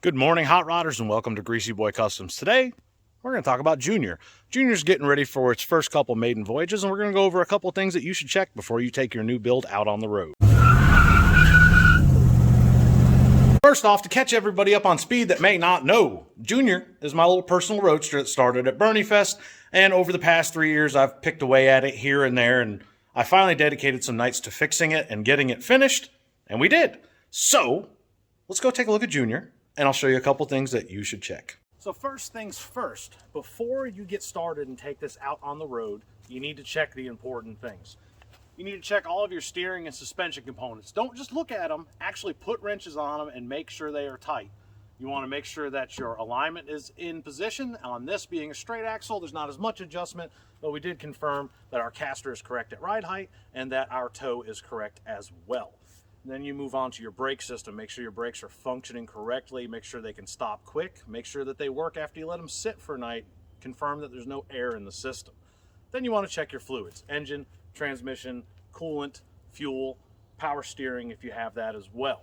Good morning, hot rodders, and welcome to Greasy Customs. Today, we're going to talk about Junior. Junior's getting ready for its first couple maiden voyages, and we're going to go over a couple things that you should check before you take your new build out on the road. First off, to catch everybody up on speed that may not know, Junior is my little personal roadster that started at Bernie Fest, and over the past 3 years, I've picked away at it here and there, and I finally dedicated some nights to fixing it and getting it finished, and we did. So, let's go take a look at Junior, and I'll show you a couple things that you should check. So first things first, before you get started and take this out on the road, you need to check the important things. You need to check all of your steering and suspension components. Don't just look at them, actually put wrenches on them and make sure they are tight. You want to make sure that your alignment is in position. On this being a straight axle, there's not as much adjustment, but we did confirm that our caster is correct at ride height and that our toe is correct as well. Then you move on to your brake system. Make sure your brakes are functioning correctly. Make sure they can stop quick. Make sure that they work after you let them sit for a night. Confirm that there's no air in the system. Then you want to check your fluids. Engine, transmission, coolant, fuel, power steering if you have that as well.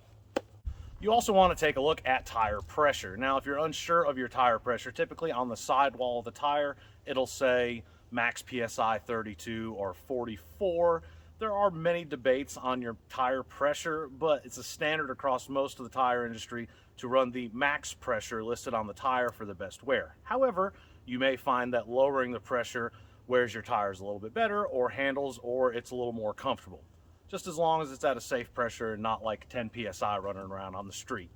You also want to take a look at tire pressure. Now, if you're unsure of your tire pressure, typically on the sidewall of the tire, it'll say max PSI 32 or 44. There are many debates on your tire pressure, but it's a standard across most of the tire industry to run the max pressure listed on the tire for the best wear. However, you may find that lowering the pressure wears your tires a little bit better or handles, or it's a little more comfortable. Just as long as it's at a safe pressure and not like 10 PSI running around on the street.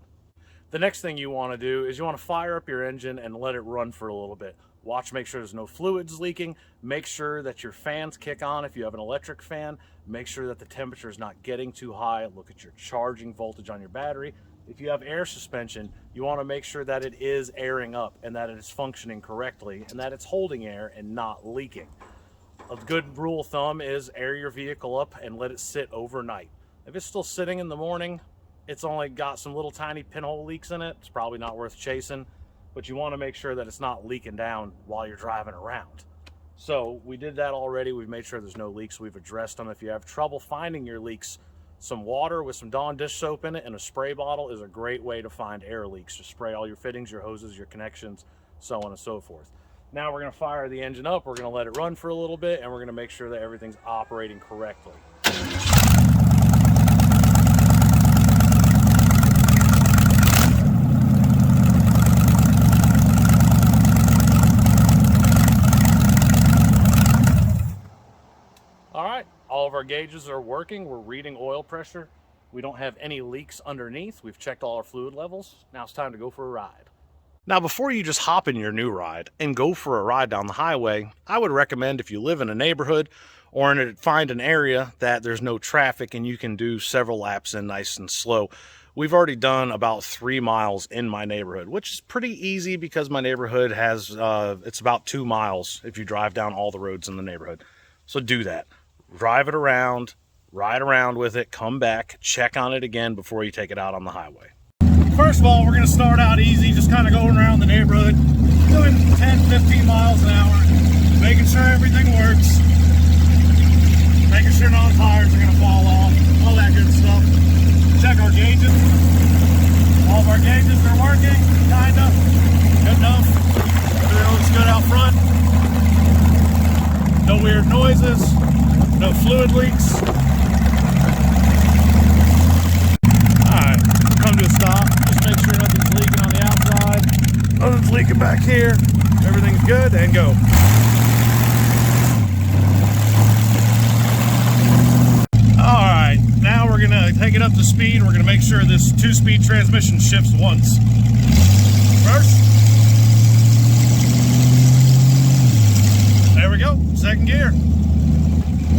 The next thing you want to do is you want to fire up your engine and let it run for a little bit. Watch, make sure there's no fluids leaking. Make sure that your fans kick on if you have an electric fan. Make sure that the temperature is not getting too high. Look at your charging voltage on your battery. If you have air suspension, you want to make sure that it is airing up and that it is functioning correctly and that it's holding air and not leaking. A good rule of thumb is air your vehicle up and let it sit overnight. If it's still sitting in the morning, it's only got some little tiny pinhole leaks in it. It's probably not worth chasing, but you want to make sure that it's not leaking down while you're driving around. So we did that already. We've made sure there's no leaks. We've addressed them. If you have trouble finding your leaks, some water with some Dawn dish soap in it and a spray bottle is a great way to find air leaks. Just spray all your fittings, your hoses, your connections, so on and so forth. Now we're going to fire the engine up. We're going to let it run for a little bit, and we're going to make sure that everything's operating correctly. All of our gauges are working. We're reading oil pressure. We don't have any leaks underneath. We've checked all our fluid levels. Now it's time to go for a ride. Now, before you just hop in your new ride and go for a ride down the highway, I would recommend, if you live in a neighborhood or find an area that there's no traffic and you can do several laps in nice and slow. We've already done about 3 miles in my neighborhood, which is pretty easy because my neighborhood has, it's about 2 miles if you drive down all the roads in the neighborhood. So do that. Drive it around, ride around with it, come back, check on it again before you take it out on the highway. First of all, we're going to start out easy, just kind of going around the neighborhood, doing 10, 15 miles an hour, making sure everything works, making sure no tires are going to fall off, all that good stuff. Check our gauges. All of our gauges are working, kind of, good enough. Everything looks good out front. No weird noises. No fluid leaks. Alright, come to a stop. Just make sure nothing's leaking on the outside. Nothing's leaking back here. Everything's good, and go. Alright, now we're going to take it up to speed. We're going to make sure this 2-speed transmission shifts once. First. There we go, second gear.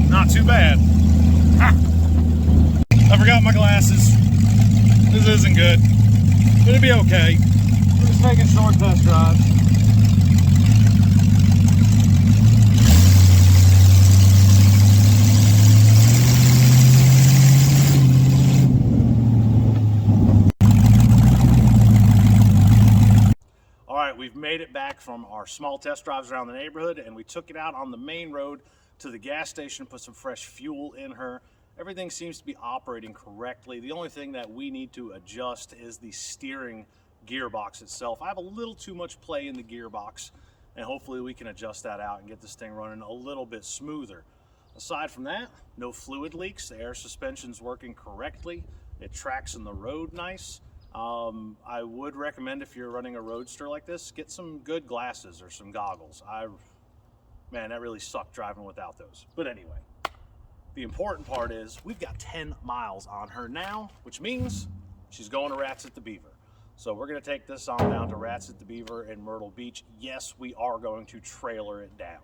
Not too bad. Ha! I forgot my glasses. This isn't good, but it'll be okay. We're just taking short test drives. All right, we've made it back from our small test drives around the neighborhood, and we took it out on the main road to the gas station, put some fresh fuel in her. Everything seems to be operating correctly. The only thing that we need to adjust is the steering gearbox itself. I have a little too much play in the gearbox, and hopefully we can adjust that out and get this thing running a little bit smoother. Aside from that, no fluid leaks. The air suspension's working correctly. It tracks in the road nice. I would recommend, if you're running a Roadster like this, get some good glasses or some goggles. Man, that really sucked driving without those. But anyway, the important part is we've got 10 miles on her now, which means she's going to Rats at the Beaver. So we're going to take this on down to Rats at the Beaver in Myrtle Beach. Yes, we are going to trailer it down.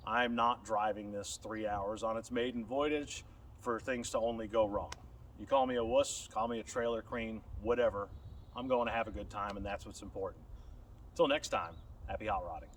I'm not driving this 3 hours on its maiden voyage for things to only go wrong. You call me a wuss, call me a trailer queen, whatever. I'm going to have a good time, and that's what's important. Until next time, happy hot rodding.